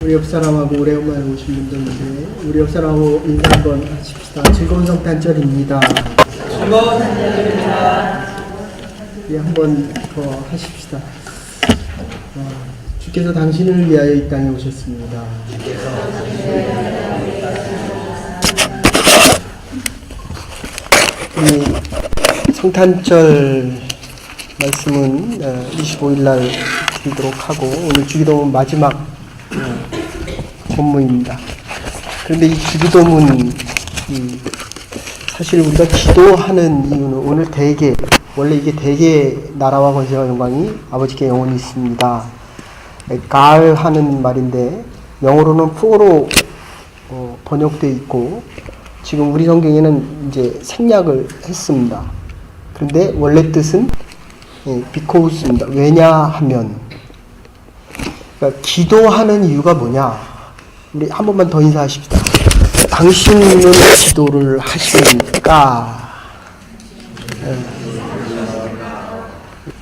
우리 옆 사람하고 오래간만에 오신 분들인데 우리 옆 사람하고 인사 한번 하십시다. 즐거운 성탄절입니다. 즐거운 성탄절입니다. 예, 한번 더 하십시다. 주께서 당신을 위하여 이 땅에 오셨습니다. 이 성탄절 말씀은 25일 날 드리도록 하고 오늘 주기도문 마지막 본문입니다. 그런데 이 주기도문 사실 우리가 기도하는 이유는 오늘 원래 이게 대개 나라와 권세와 영광이 아버지께 영원히 있습니다. 갈 하는 말인데 영어로는 풍으로 번역되어 있고 지금 우리 성경에는 이제 생략을 했습니다. 그런데 원래 뜻은 because입니다. 왜냐하면 그러니까 기도하는 이유가 뭐냐? 우리 한 번만 더 인사하십시다. 당신은 기도를 하십니까?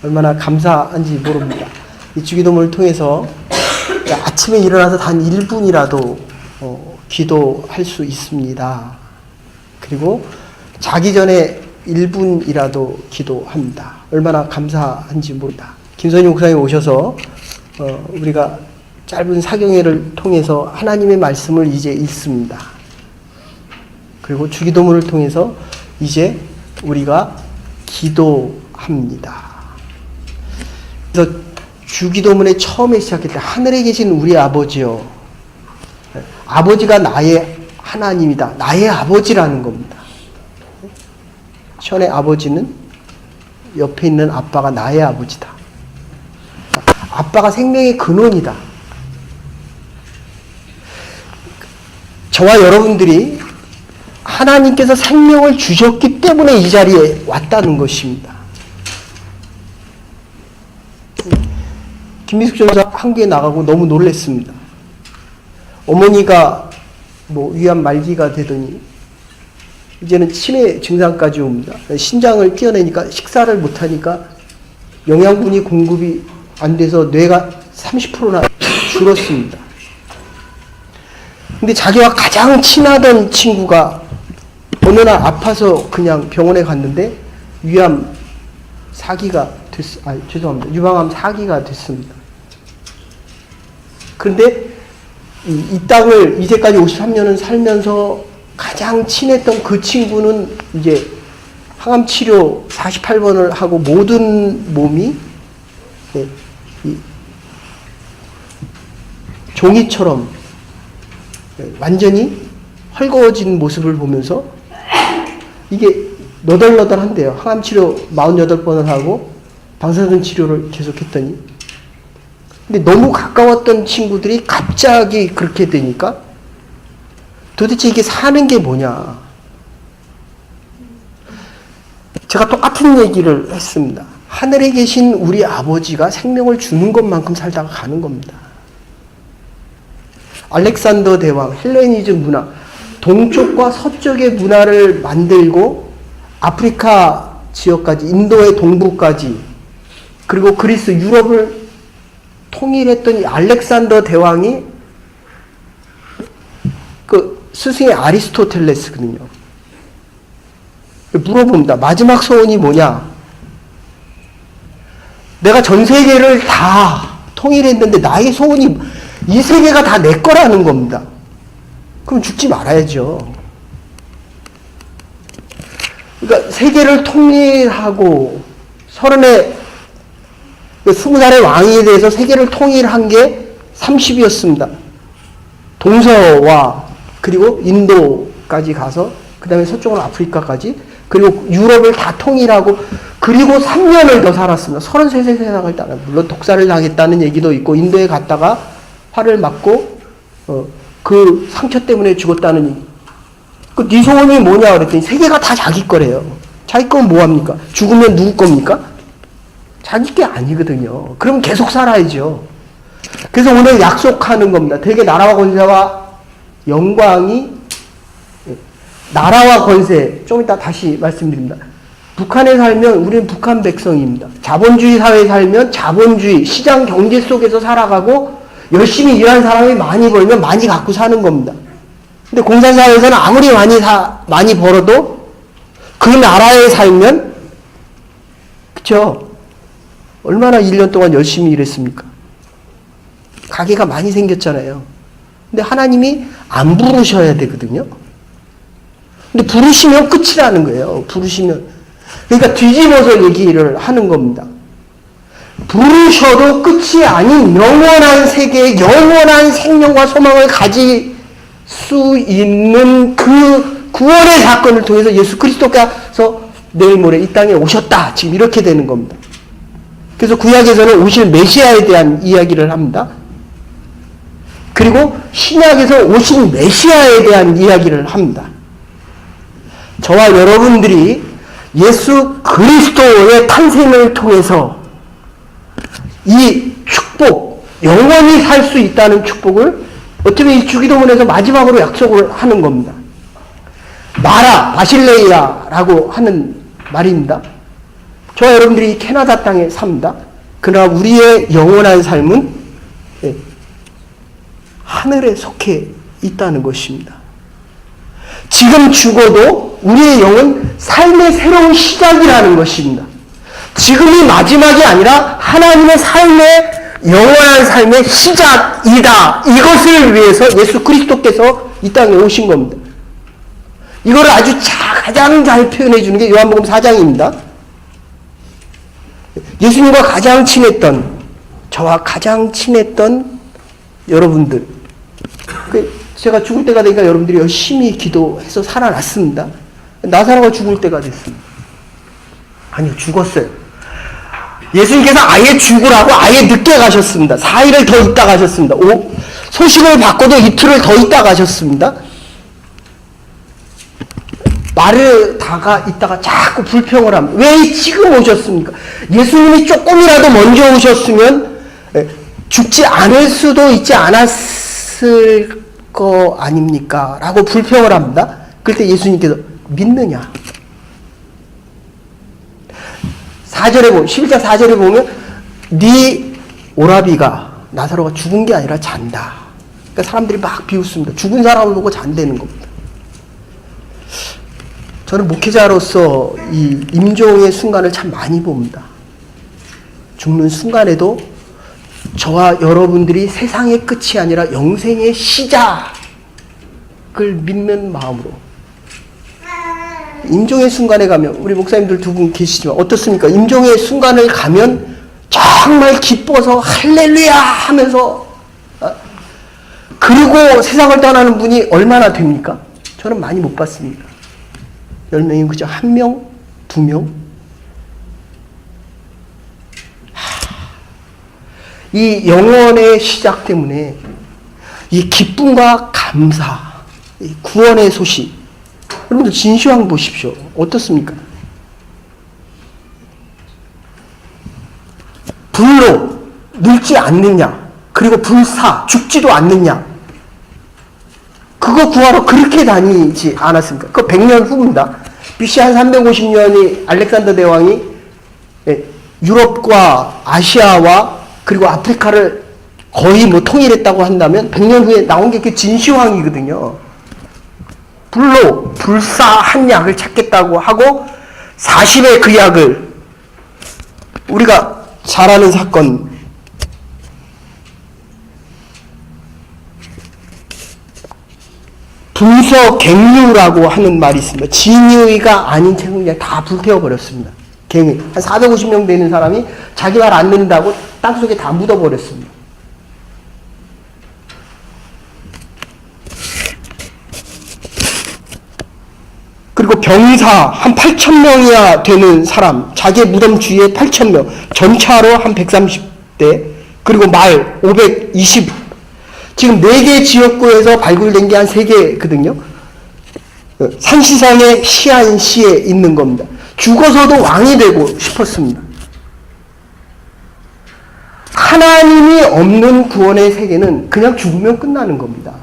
얼마나 감사한지 모릅니다. 이 주기도문을 통해서 아침에 일어나서 단 1분이라도 기도할 수 있습니다. 그리고 자기 전에 1분이라도 기도합니다. 얼마나 감사한지 모릅니다. 김선희 목사님 오셔서 우리가 짧은 사경회를 통해서 하나님의 말씀을 이제 읽습니다. 그리고 주기도문을 통해서 이제 우리가 기도합니다. 그래서 주기도문의 처음에 시작할 때 하늘에 계신 우리 아버지요. 아버지가 나의 하나님이다. 나의 아버지라는 겁니다. 션의 아버지는 옆에 있는 아빠가 나의 아버지다. 아빠가 생명의 근원이다. 저와 여러분들이 하나님께서 생명을 주셨기 때문에 이 자리에 왔다는 것입니다. 김미숙 전사 한국에 나가고 너무 놀랐습니다. 어머니가 위암 말기가 되더니 이제는 치매 증상까지 옵니다. 신장을 떼어내니까 식사를 못하니까 영양분이 공급이 안 돼서 뇌가 30%나 줄었습니다. 근데 자기와 가장 친하던 친구가 어느 날 아파서 그냥 병원에 갔는데 유암 4기가 유방암 4기가 됐습니다. 그런데 이 땅을 이제까지 53년을 살면서 가장 친했던 그 친구는 이제 항암 치료 48번을 하고 모든 몸이 종이처럼 완전히 헐거워진 모습을 보면서 이게 너덜너덜한데요. 항암 치료 48번을 하고 방사선 치료를 계속했더니 근데 너무 가까웠던 친구들이 갑자기 그렇게 되니까 도대체 이게 사는 게 뭐냐. 제가 똑같은 얘기를 했습니다. 하늘에 계신 우리 아버지가 생명을 주는 것만큼 살다가 가는 겁니다. 알렉산더 대왕, 헬레니즘 문화, 동쪽과 서쪽의 문화를 만들고 아프리카 지역까지, 인도의 동부까지, 그리고 그리스, 유럽을 통일했던 이 알렉산더 대왕이 그 스승의 아리스토텔레스거든요. 물어봅니다. 마지막 소원이 뭐냐? 내가 전 세계를 다 통일했는데 나의 소원이 이 세계가 다 내 거라는 겁니다. 그럼 죽지 말아야죠. 그러니까 세계를 통일하고 20살의 왕위에 대해서 세계를 통일한 게 30이었습니다. 동서와 그리고 인도까지 가서 그 다음에 서쪽으로 아프리카까지 그리고 유럽을 다 통일하고 그리고 3년을 더 살았습니다. 33세 세상을 따라 물론 독사를 당했다는 얘기도 있고 인도에 갔다가 화를 맞고 그 상처 때문에 죽었다는 얘기. 네 소원이 뭐냐 그랬더니 세계가 다 자기 거래요. 자기 건 뭐합니까? 죽으면 누구 겁니까? 자기 게 아니거든요. 그럼 계속 살아야죠. 그래서 오늘 약속하는 겁니다. 되게 나라와 권세와 영광이 나라와 권세 좀 이따 다시 말씀드립니다. 북한에 살면 우리는 북한 백성입니다. 자본주의 사회에 살면 자본주의 시장 경제 속에서 살아가고 열심히 일하는 사람이 많이 벌면 많이 갖고 사는 겁니다. 근데 공산사회에서는 아무리 많이 벌어도 그 나라에 살면, 그쵸? 얼마나 1년 동안 열심히 일했습니까? 가게가 많이 생겼잖아요. 근데 하나님이 안 부르셔야 되거든요. 근데 부르시면 끝이라는 거예요. 부르시면. 그러니까 뒤집어서 얘기를 하는 겁니다. 부르셔도 끝이 아닌 영원한 세계에 영원한 생명과 소망을 가질 수 있는 그 구원의 사건을 통해서 예수 그리스도께서 내일 모레 이 땅에 오셨다. 지금 이렇게 되는 겁니다. 그래서 구약에서는 오실 메시아에 대한 이야기를 합니다. 그리고 신약에서 오신 메시아에 대한 이야기를 합니다. 저와 여러분들이 예수 그리스도의 탄생을 통해서 이 축복, 영원히 살 수 있다는 축복을 어쩌면 이 주기도문에서 마지막으로 약속을 하는 겁니다. 마라, 바실레이아라고 하는 말입니다. 저와 여러분들이 캐나다 땅에 삽니다. 그러나 우리의 영원한 삶은 하늘에 속해 있다는 것입니다. 지금 죽어도 우리의 영은 삶의 새로운 시작이라는 것입니다. 지금이 마지막이 아니라 하나님의 삶의 영원한 삶의 시작이다. 이것을 위해서 예수 그리스도께서 이 땅에 오신 겁니다. 이걸 아주 가장 잘 표현해 주는 게 요한복음 4장입니다. 예수님과 가장 친했던, 저와 가장 친했던 여러분들, 제가 죽을 때가 되니까 여러분들이 열심히 기도해서 살아났습니다. 나사로가 죽을 때가 됐습니다. 아니요, 죽었어요. 예수님께서 아예 죽으라고 아예 늦게 가셨습니다. 4일을 더 있다 가셨습니다. 소식을 받고도 이틀을 더 있다 가셨습니다. 마르다가 있다가 자꾸 불평을 합니다. 왜 지금 오셨습니까? 예수님이 조금이라도 먼저 오셨으면 죽지 않을 수도 있지 않았을 거 아닙니까? 라고 불평을 합니다. 그때 예수님께서 믿느냐? 4절에 보면, 11장 4절에 보면 네 오라비가 나사로가 죽은 게 아니라 잔다. 그러니까 사람들이 막 비웃습니다. 죽은 사람을 보고 잔다는 겁니다. 저는 목회자로서 이 임종의 순간을 참 많이 봅니다. 죽는 순간에도 저와 여러분들이 세상의 끝이 아니라 영생의 시작을 믿는 마음으로 임종의 순간에 가면, 우리 목사님들 두 분 계시지만 어떻습니까? 임종의 순간을 가면 정말 기뻐서 할렐루야 하면서 그리고 세상을 떠나는 분이 얼마나 됩니까? 저는 많이 못 봤습니다. 10명이면 그저 1명, 2명? 이 영원의 시작 때문에 이 기쁨과 감사, 이 구원의 소식, 여러분들 진시황 보십시오. 어떻습니까? 불로 늙지 않느냐, 그리고 불사 죽지도 않느냐, 그거 구하러 그렇게 다니지 않았습니까? 그거 100년 후입니다. BC 한 350년이 알렉산더 대왕이 유럽과 아시아와 그리고 아프리카를 거의 통일했다고 한다면 100년 후에 나온 게 그 진시황이거든요. 불로 불사한 약을 찾겠다고 하고 40의 그 약을, 우리가 잘 아는 사건, 분서갱유라고 하는 말이 있습니다. 진유의가 아닌 책을 그냥 다 불태워버렸습니다. 갱의. 한 450명 되는 사람이 자기 말 안 듣는다고 땅속에 다 묻어버렸습니다. 그리고 병사 한 8,000명이야 되는 사람, 자기 무덤 주위에 8,000명, 전차로 한 130대, 그리고 말 520, 지금 4개 지역구에서 발굴된 게 한 3개거든요. 산시성의 시안시에 있는 겁니다. 죽어서도 왕이 되고 싶었습니다. 하나님이 없는 구원의 세계는 그냥 죽으면 끝나는 겁니다.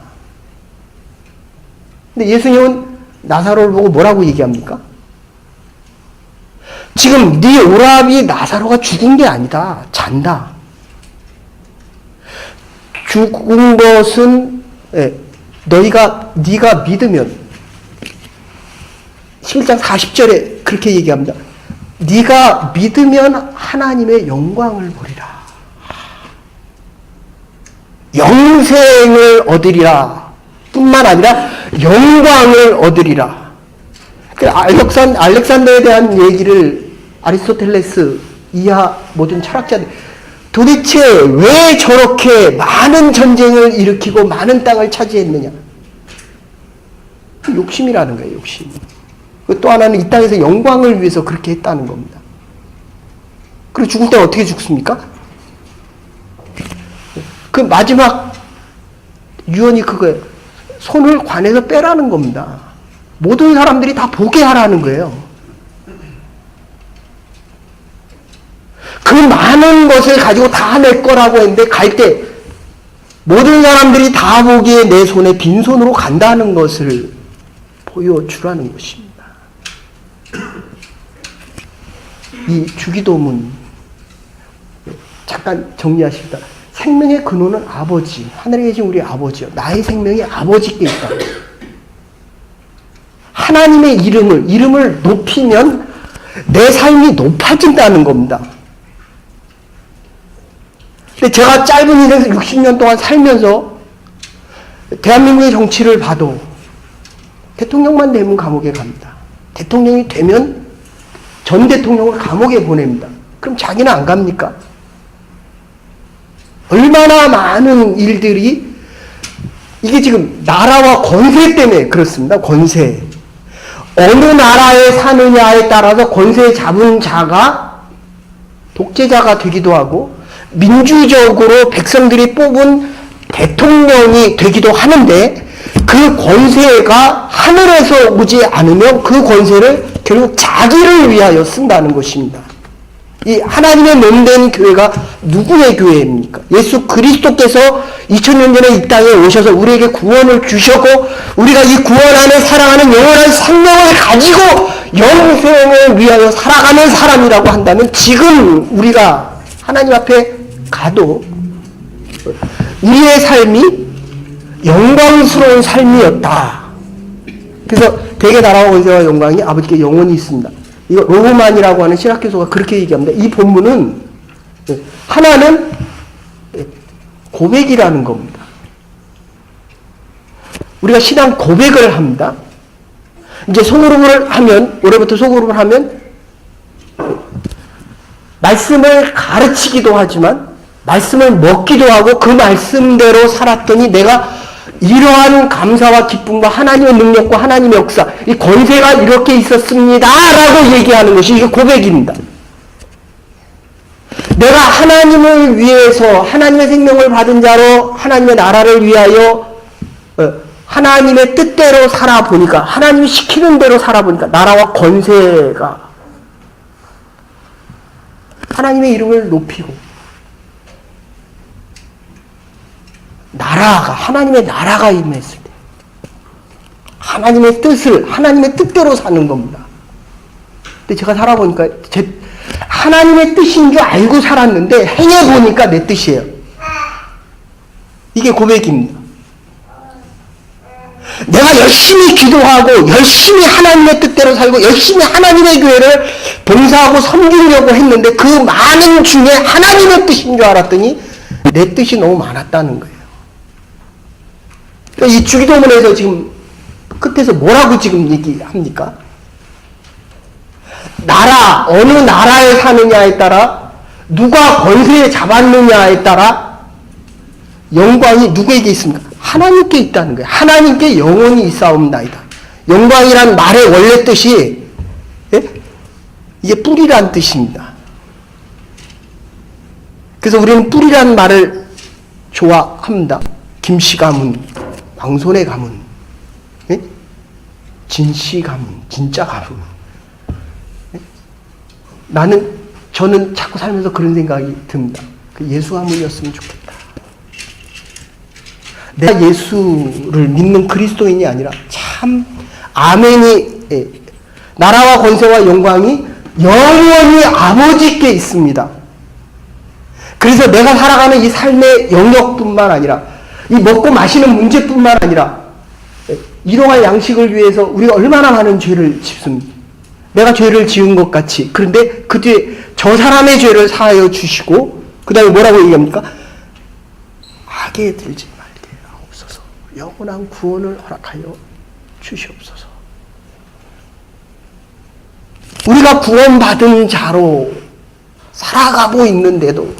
근데 예수님은 나사로를 보고 뭐라고 얘기합니까? 지금 네 오라비 나사로가 죽은 게 아니다. 잔다. 죽은 것은 네가 믿으면 11장 40절에 그렇게 얘기합니다. 네가 믿으면 하나님의 영광을 보리라. 영생을 얻으리라 뿐만 아니라 영광을 얻으리라. 알렉산더에 대한 얘기를 아리스토텔레스 이하 모든 철학자들 도대체 왜 저렇게 많은 전쟁을 일으키고 많은 땅을 차지했느냐. 욕심이라는 거예요. 욕심. 또 하나는 이 땅에서 영광을 위해서 그렇게 했다는 겁니다. 그리고 죽을 때 어떻게 죽습니까? 그 마지막 유언이 그거예요. 손을 관에서 빼라는 겁니다. 모든 사람들이 다 보게 하라는 거예요. 그 많은 것을 가지고 다 내 거라고 했는데 갈 때 모든 사람들이 다 보기에 내 손에 빈손으로 간다는 것을 보여주라는 것입니다. 이 주기도문 잠깐 정리하십니다. 생명의 근원은 아버지, 하늘에 계신 우리 아버지요. 나의 생명이 아버지께 있다. 하나님의 이름을 높이면 내 삶이 높아진다는 겁니다. 근데 제가 짧은 인생 60년 동안 살면서 대한민국의 정치를 봐도 대통령만 되면 감옥에 갑니다. 대통령이 되면 전 대통령을 감옥에 보냅니다. 그럼 자기는 안 갑니까? 얼마나 많은 일들이 이게 지금 나라와 권세 때문에 그렇습니다. 권세. 어느 나라에 사느냐에 따라서 권세 잡은 자가 독재자가 되기도 하고 민주적으로 백성들이 뽑은 대통령이 되기도 하는데 그 권세가 하늘에서 오지 않으면 그 권세를 결국 자기를 위하여 쓴다는 것입니다. 이 하나님의 몸된 교회가 누구의 교회입니까? 예수 그리스도께서 2000년 전에 이 땅에 오셔서 우리에게 구원을 주셨고 우리가 이 구원 안에 살아가는 영원한 생명을 가지고 영생을 위하여 살아가는 사람이라고 한다면 지금 우리가 하나님 앞에 가도 우리의 삶이 영광스러운 삶이었다. 그래서 대개 나라와 권세와 영광이 아버지께 영원히 있습니다. 이거 로브만이라고 하는 신학교수가 그렇게 얘기합니다. 이 본문은 하나는 고백이라는 겁니다. 우리가 신앙 고백을 합니다. 이제 소그룹을 하면 올해부터 소그룹을 하면 말씀을 가르치기도 하지만 말씀을 먹기도 하고 그 말씀대로 살았더니 내가 이러한 감사와 기쁨과 하나님의 능력과 하나님의 역사, 이 권세가 이렇게 있었습니다 라고 얘기하는 것이 이게 고백입니다. 내가 하나님을 위해서 하나님의 생명을 받은 자로 하나님의 나라를 위하여 하나님의 뜻대로 살아보니까 하나님이 시키는 대로 살아보니까 나라와 권세가 하나님의 이름을 높이고 하나님의 나라가 임했을 때 하나님의 뜻대로 사는 겁니다. 근데 제가 살아보니까 하나님의 뜻인 줄 알고 살았는데 행해보니까 내 뜻이에요. 이게 고백입니다. 내가 열심히 기도하고 열심히 하나님의 뜻대로 살고 열심히 하나님의 교회를 봉사하고 섬기려고 했는데 그 많은 중에 하나님의 뜻인 줄 알았더니 내 뜻이 너무 많았다는 거예요. 이 주기도문에서 지금 끝에서 뭐라고 지금 얘기합니까? 어느 나라에 사느냐에 따라 누가 권세에 잡았느냐에 따라 영광이 누구에게 있습니까? 하나님께 있다는 거예요. 하나님께 영원히 있사옵나이다. 영광이란 말의 원래 뜻이 이게 뿌리란 뜻입니다. 그래서 우리는 뿌리란 말을 좋아합니다. 김씨 가문, 왕손의 가문, 진씨 가문, 진짜 가문. 저는 자꾸 살면서 그런 생각이 듭니다. 예수 가문이었으면 좋겠다. 내가 예수를 믿는 그리스도인이 아니라 참 아멘이 나라와 권세와 영광이 영원히 아버지께 있습니다. 그래서 내가 살아가는 이 삶의 영역뿐만 아니라 이 먹고 마시는 문제뿐만 아니라 일용할 양식을 위해서 우리가 얼마나 많은 죄를 짓습니까? 내가 죄를 지은 것 같이. 그런데 그 뒤에 저 사람의 죄를 사하여 주시고 그 다음에 뭐라고 얘기합니까? 악에 들지 말게 하옵소서. 영원한 구원을 허락하여 주시옵소서. 우리가 구원받은 자로 살아가고 있는데도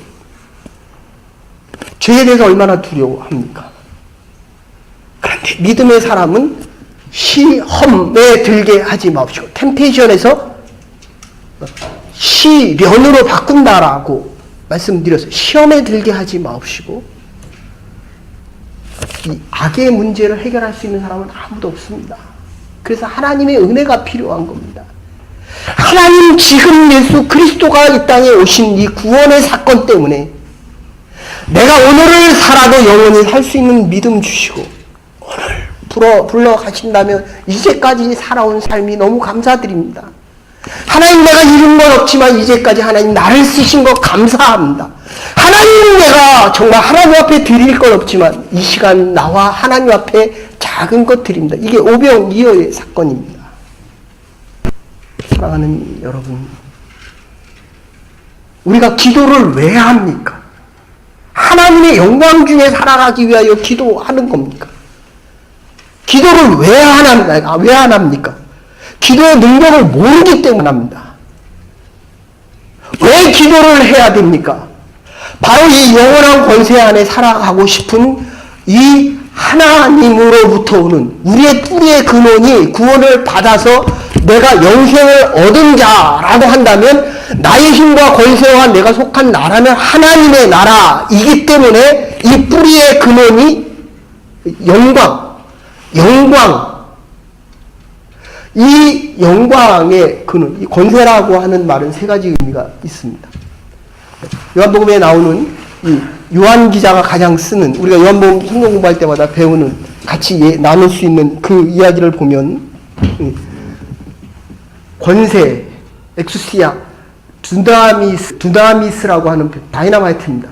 죄에 대해서 얼마나 두려워합니까? 그런데 믿음의 사람은 시험에 들게 하지 마옵시고, 템페이션에서 시련으로 바꾼다라고 말씀드렸어요. 시험에 들게 하지 마옵시고, 이 악의 문제를 해결할 수 있는 사람은 아무도 없습니다. 그래서 하나님의 은혜가 필요한 겁니다. 하나님 지금 예수 그리스도가 이 땅에 오신 이 구원의 사건 때문에 내가 오늘을 살아도 영원히 살 수 있는 믿음 주시고 오늘 불러 가신다면 이제까지 살아온 삶이 너무 감사드립니다. 하나님 내가 이룬 건 없지만 이제까지 하나님 나를 쓰신 것 감사합니다. 하나님 내가 정말 하나님 앞에 드릴 건 없지만 이 시간 나와 하나님 앞에 작은 것 드립니다. 이게 오병이어의 사건입니다. 사랑하는 여러분, 우리가 기도를 왜 합니까? 하나님의 영광 중에 살아가기 위하여 기도하는 겁니까? 기도를 왜 안 합니까? 기도의 능력을 모르기 때문에 합니다. 왜 기도를 해야 됩니까? 바로 이 영원한 권세 안에 살아가고 싶은 이 하나님으로부터 오는 우리의 뿌리의 근원이 구원을 받아서 내가 영생을 얻은 자라고 한다면 나의 힘과 권세와 내가 속한 나라는 하나님의 나라이기 때문에 이 뿌리의 근원이 영광, 이 영광의 근원, 이 권세라고 하는 말은 세 가지 의미가 있습니다. 요한복음에 나오는 이 요한 기자가 가장 쓰는, 우리가 요한복음 성경 공부할 때마다 배우는, 같이 나눌 수 있는 그 이야기를 보면 권세, 엑수시아, 두나미스라고 하는 다이나마이트입니다.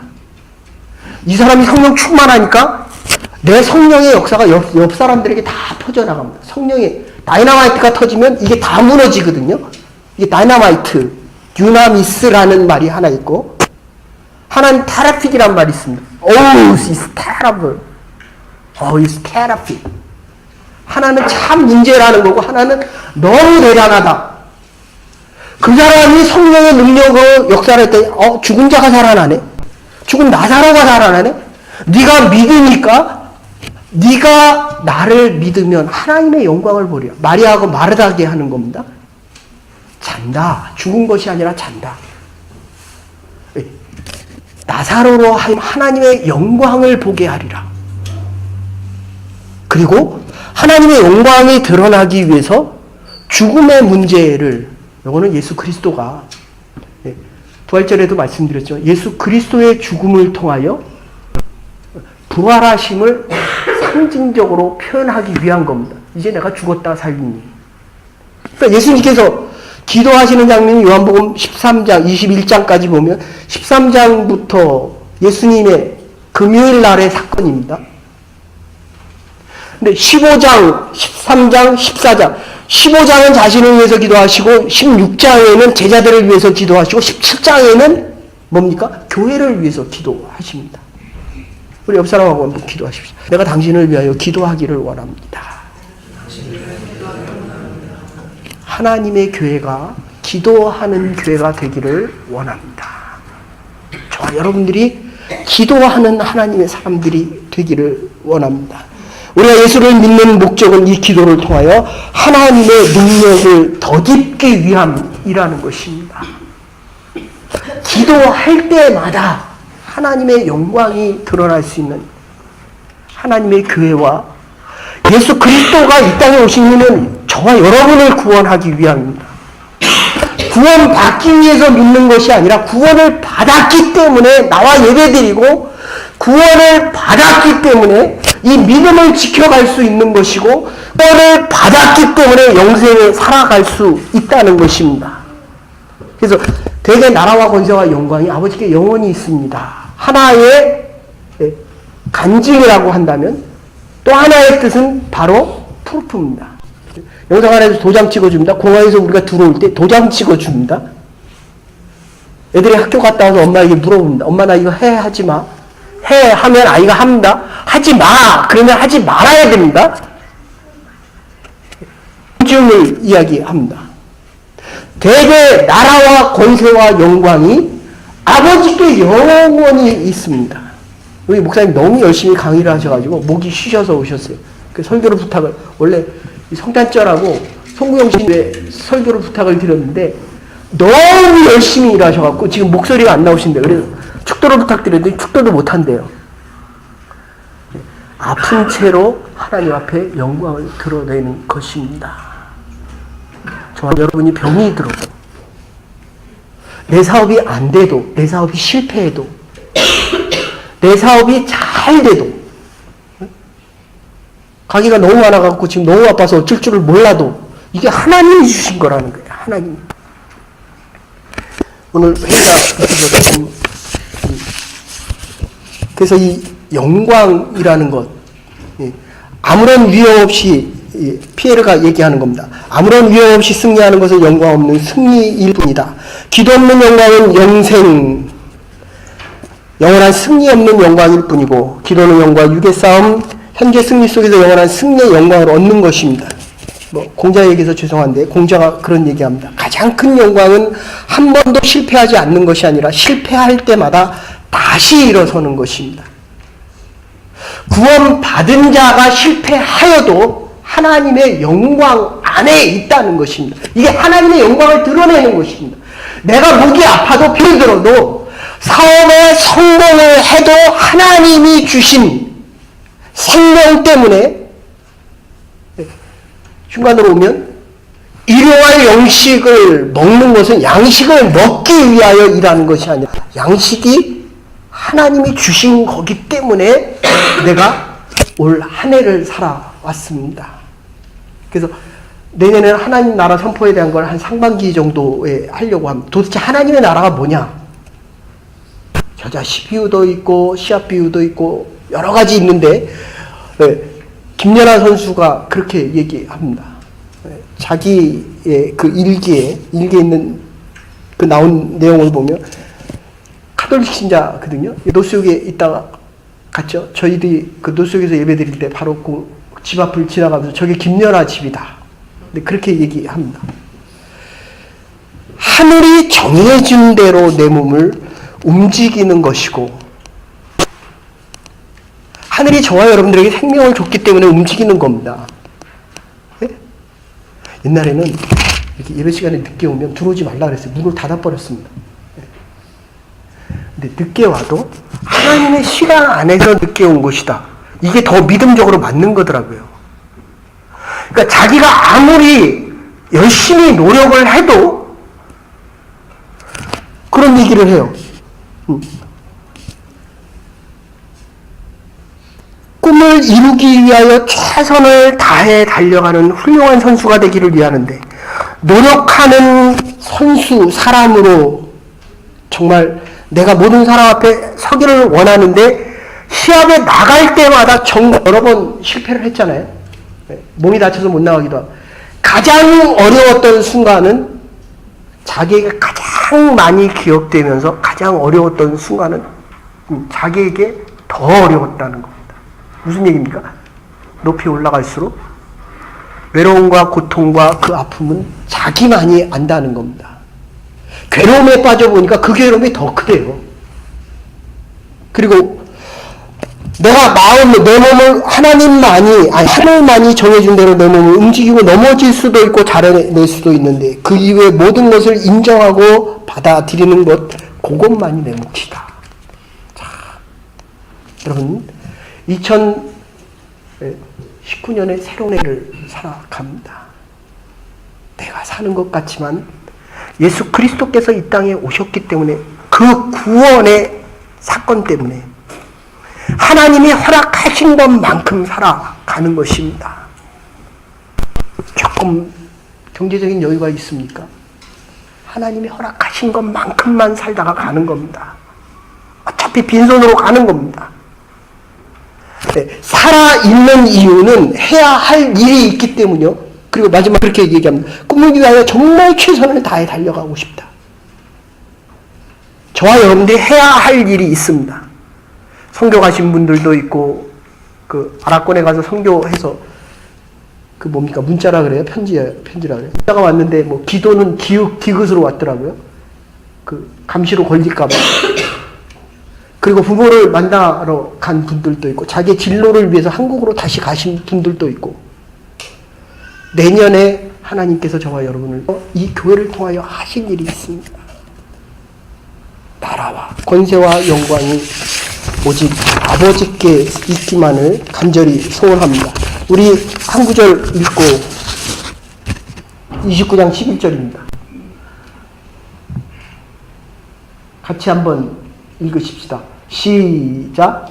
이 사람이 성령 충만하니까 내 성령의 역사가 옆 사람들에게 다 퍼져나갑니다. 성령의 다이나마이트가 터지면 이게 다 무너지거든요. 이게 다이나마이트, 듀나미스라는 말이 하나 있고, 하나는 테라픽이란 말이 있습니다. it's terrible. it's terrific. 하나는 참 문제라는 거고, 하나는 너무 대단하다. 그 사람이 성령의 능력으로 역사를 했더니 죽은 자가 살아나네. 죽은 나사로가 살아나네. 네가 믿으니까 네가 나를 믿으면 하나님의 영광을 보리라. 마리아하고 마르다게 하는 겁니다. 잔다. 죽은 것이 아니라 잔다. 나사로로 하나님의 영광을 보게 하리라. 그리고 하나님의 영광이 드러나기 위해서 죽음의 문제를, 이거는 예수 그리스도가 부활절에도 말씀드렸죠. 예수 그리스도의 죽음을 통하여 부활하심을 상징적으로 표현하기 위한 겁니다. 이제 내가 죽었다 살리니. 그러니까 예수님께서 기도하시는 장면이 요한복음 13장, 21장까지 보면 13장부터 예수님의 금요일 날의 사건입니다. 근데 15장, 13장, 14장, 15장은 자신을 위해서 기도하시고 16장에는 제자들을 위해서 기도하시고 17장에는 뭡니까? 교회를 위해서 기도하십니다. 우리 옆 사람하고 한번 기도하십시오. 내가 당신을 위하여 기도하기를 원합니다. 하나님의 교회가 기도하는 교회가 되기를 원합니다. 저와 여러분들이 기도하는 하나님의 사람들이 되기를 원합니다. 우리가 예수를 믿는 목적은 이 기도를 통하여 하나님의 능력을 덧입기 위함이라는 것입니다. 기도할 때마다 하나님의 영광이 드러날 수 있는 하나님의 교회와 예수 그리스도가 이 땅에 오신 이유는 저와 여러분을 구원하기 위함입니다. 구원받기 위해서 믿는 것이 아니라 구원을 받았기 때문에 나와 예배드리고 구원을 받았기 때문에 이 믿음을 지켜갈 수 있는 것이고 구원을 받았기 때문에 영생에 살아갈 수 있다는 것입니다. 그래서 대개 나라와 권세와 영광이 아버지께 영원히 있습니다. 하나의 간증이라고 한다면 또 하나의 뜻은 바로 프루프입니다. 영상 안에서 도장 찍어줍니다. 공항에서 우리가 들어올 때 도장 찍어줍니다. 애들이 학교 갔다 와서 엄마에게 물어봅니다. 엄마 나 이거 해? 하지 마. 해 하면 아이가 합니다. 하지 마. 그러면 하지 말아야 됩니다. 간증을 이야기합니다. 대개 나라와 권세와 영광이 아버지께 영원히 있습니다. 우리 목사님 너무 열심히 강의를 하셔가지고 목이 쉬셔서 오셨어요. 그 설교를 부탁을 원래 성탄절하고 송구영 씨의 설교를 부탁을 드렸는데 너무 열심히 일하셔갖고 지금 목소리가 안 나오신대요. 그래서 축도를 부탁드렸더니 축도도 못한대요. 아픈 채로 하나님 앞에 영광을 드러내는 것입니다. 저와 여러분이 병이 들어도 내 사업이 안 돼도 내 사업이 실패해도 내 사업이 잘 돼도 가게가 너무 많아갖고 지금 너무 아파서 어쩔 줄을 몰라도 이게 하나님이 주신 거라는 거예요. 하나님. 오늘 회의가 조금 그래서 이 영광이라는 것 아무런 위험 없이 피에르가 얘기하는 겁니다. 아무런 위험 없이 승리하는 것은 영광 없는 승리일 뿐이다. 기도 없는 영광은 영생 영원한 승리 없는 영광일 뿐이고 기도는 영과 육의 싸움 현재 승리 속에서 영원한 승리의 영광을 얻는 것입니다. 공자 얘기해서 죄송한데 공자가 그런 얘기합니다. 가장 큰 영광은 한 번도 실패하지 않는 것이 아니라 실패할 때마다 다시 일어서는 것입니다. 구원받은 자가 실패하여도 하나님의 영광 안에 있다는 것입니다. 이게 하나님의 영광을 드러내는 것입니다. 내가 목이 아파도 병이 들어도 사업에 성공을 해도 하나님이 주신 생명 때문에 중간으로 오면 일용할 양식을 먹는 것은 양식을 먹기 위하여 일하는 것이 아니라 양식이 하나님이 주신 거기 때문에 내가 올 한 해를 살아왔습니다. 그래서 내년에는 하나님 나라 선포에 대한 걸 한 상반기 정도에 하려고 합니다. 도대체 하나님의 나라가 뭐냐? 여자 비유도 있고 시합 비유도 있고 여러 가지 있는데 김연아 선수가 그렇게 얘기합니다. 자기의 그 일기에 있는 그 나온 내용을 보면 카톨릭 신자거든요. 노스역에 있다가 갔죠. 저희들이 그 노스역에서 예배 드릴 때 바로 그 집 앞을 지나가면서 저게 김연아 집이다. 근데 그렇게 얘기합니다. 하늘이 정해준 대로 내 몸을 움직이는 것이고 하늘이 저와 여러분들에게 생명을 줬기 때문에 움직이는 겁니다. 네? 옛날에는 이렇게 예배 시간에 늦게 오면 들어오지 말라 그랬어요. 문을 닫아버렸습니다. 근데 늦게 와도 하나님의 시간 안에서 늦게 온 것이다. 이게 더 믿음적으로 맞는 거더라고요. 그러니까 자기가 아무리 열심히 노력을 해도 그런 얘기를 해요. 꿈을 이루기 위하여 최선을 다해 달려가는 훌륭한 선수가 되기를 위하는데 노력하는 선수, 사람으로 정말 내가 모든 사람 앞에 서기를 원하는데 시합에 나갈 때마다 여러 번 실패를 했잖아요. 몸이 다쳐서 못 나가기도 하고 가장 어려웠던 순간은 자기에게 가장 많이 기억되면서 가장 어려웠던 순간은 자기에게 더 어려웠다는 겁니다. 무슨 얘기입니까? 높이 올라갈수록 외로움과 고통과 그 아픔은 자기만이 안다는 겁니다. 괴로움에 빠져보니까 그 괴로움이 더 크대요. 그리고 내가 내 몸을 하늘만이 정해준 대로 내 몸을 움직이고 넘어질 수도 있고 자라낼 수도 있는데 그 이외의 모든 것을 인정하고 받아들이는 것, 그것만이 내 몫이다. 자, 여러분, 2019년에 새로운 해를 살아갑니다. 내가 사는 것 같지만 예수 그리스도께서 이 땅에 오셨기 때문에 그 구원의 사건 때문에 하나님이 허락하신 것만큼 살아가는 것입니다. 조금 경제적인 여유가 있습니까? 하나님이 허락하신 것만큼만 살다가 가는 겁니다. 어차피 빈손으로 가는 겁니다. 네, 살아있는 이유는 해야 할 일이 있기 때문이요. 그리고 마지막 그렇게 얘기합니다. 꿈을 위하여 정말 최선을 다해 달려가고 싶다. 저와 여러분들이 해야 할 일이 있습니다. 선교 가신 분들도 있고, 아랍권에 가서 선교해서, 뭡니까? 문자라 그래요? 편지라 그래요? 문자가 왔는데, 기도는 기긋으로 왔더라고요. 감시로 걸릴까봐. 그리고 부모를 만나러 간 분들도 있고, 자기 진로를 위해서 한국으로 다시 가신 분들도 있고, 내년에 하나님께서 저와 여러분을 이 교회를 통하여 하실 일이 있습니다. 나라와 권세와 영광이 오직 아버지께 있기만을 간절히 소원합니다. 우리 한 구절 읽고 29장 11절입니다. 같이 한번 읽으십시다. 시작.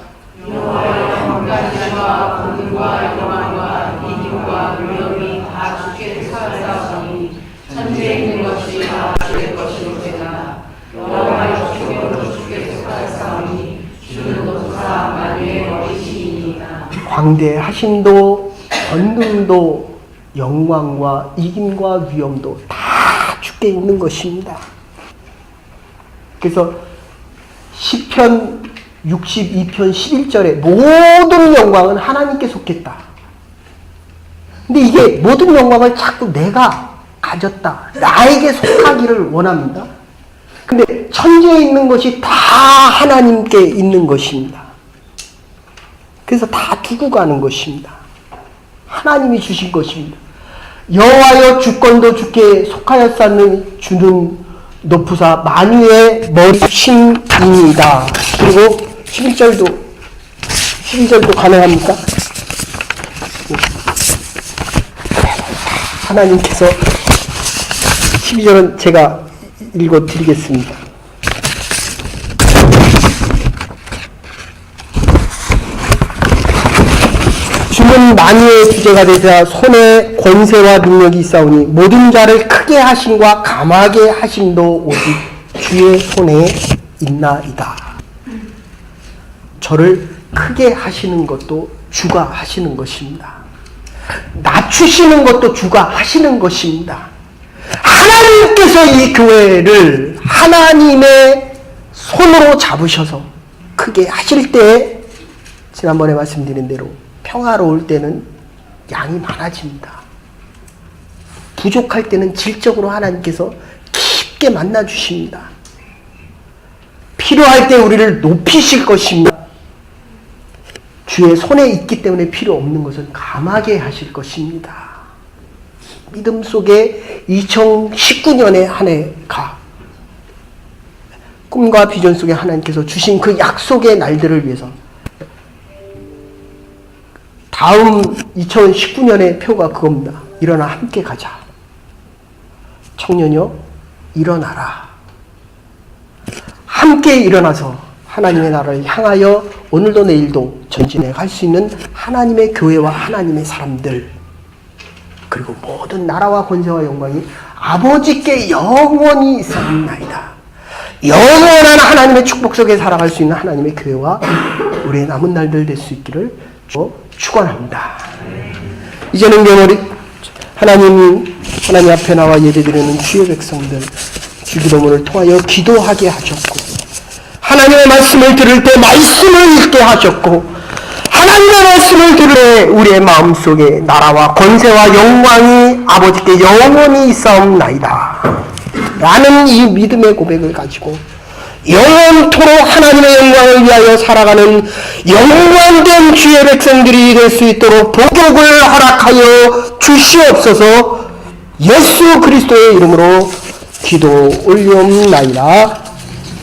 여호와의 영광과 권능과 영광과 이김과 능력이 다 주께 살아있으니 천지에 있는 것이 다 주의 것이로되나 여호와의 주권으로 주께 살아있으니 주는 높사 만유의 어리시니이다. 광대하심도 권능도 영광과 이김과 위엄도 다 주께 있는 것입니다. 그래서 시편 62편 11절에 모든 영광은 하나님께 속했다. 근데 이게 모든 영광을 자꾸 내가 가졌다, 나에게 속하기를 원합니다. 근데 천지에 있는 것이 다 하나님께 있는 것입니다. 그래서 다 두고 가는 것입니다. 하나님이 주신 것입니다. 여호와여 주권도 주께 속하였사는 주는 높으사 만유의 머리심이니이다. 그리고 12절도 가능합니까? 하나님께서 12절은 제가 읽어드리겠습니다. 주는 만유의 주제가 되자 손에 권세와 능력이 있사오니 모든 자를 크게 하심과 감하게 하심도 오직 주의 손에 있나이다. 저를 크게 하시는 것도 주가 하시는 것입니다. 낮추시는 것도 주가 하시는 것입니다. 하나님께서 이 교회를 하나님의 손으로 잡으셔서 크게 하실 때, 지난번에 말씀드린 대로 평화로울 때는 양이 많아집니다. 부족할 때는 질적으로 하나님께서 깊게 만나주십니다. 필요할 때 우리를 높이실 것입니다. 주의 손에 있기 때문에 필요 없는 것은 감하게 하실 것입니다. 믿음 속에 2019년의 한 해가 꿈과 비전 속에 하나님께서 주신 그 약속의 날들을 위해서 다음 2019년의 표가 그겁니다. 일어나 함께 가자. 청년여 일어나라. 함께 일어나서 하나님의 나라를 향하여 오늘도 내일도 전진해 갈 수 있는 하나님의 교회와 하나님의 사람들, 그리고 모든 나라와 권세와 영광이 아버지께 영원히 있사옵나이다. 영원한 하나님의 축복 속에 살아갈 수 있는 하나님의 교회와 우리의 남은 날들 될 수 있기를 축원합니다. 이제는 하나님 앞에 나와 예배드리는 주의 백성들, 주기도문을 통하여 기도하게 하셨고, 하나님의 말씀을 들을 때 말씀을 읽게 하셨고, 하나님의 말씀을 들을 때 우리의 마음속에 나라와 권세와 영광이 아버지께 영원히 있사옵나이다 라는 이 믿음의 고백을 가지고 영원토록 하나님의 영광을 위하여 살아가는 영광된 주의 백성들이 될 수 있도록 복욕을 허락하여 주시옵소서. 예수 그리스도의 이름으로 기도 올리옵나이다.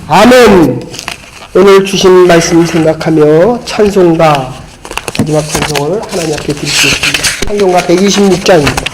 아멘. 오늘 주신 말씀 생각하며 찬송가, 마지막 찬송을 하나님 앞에 드리겠습니다. 찬송가 126장입니다.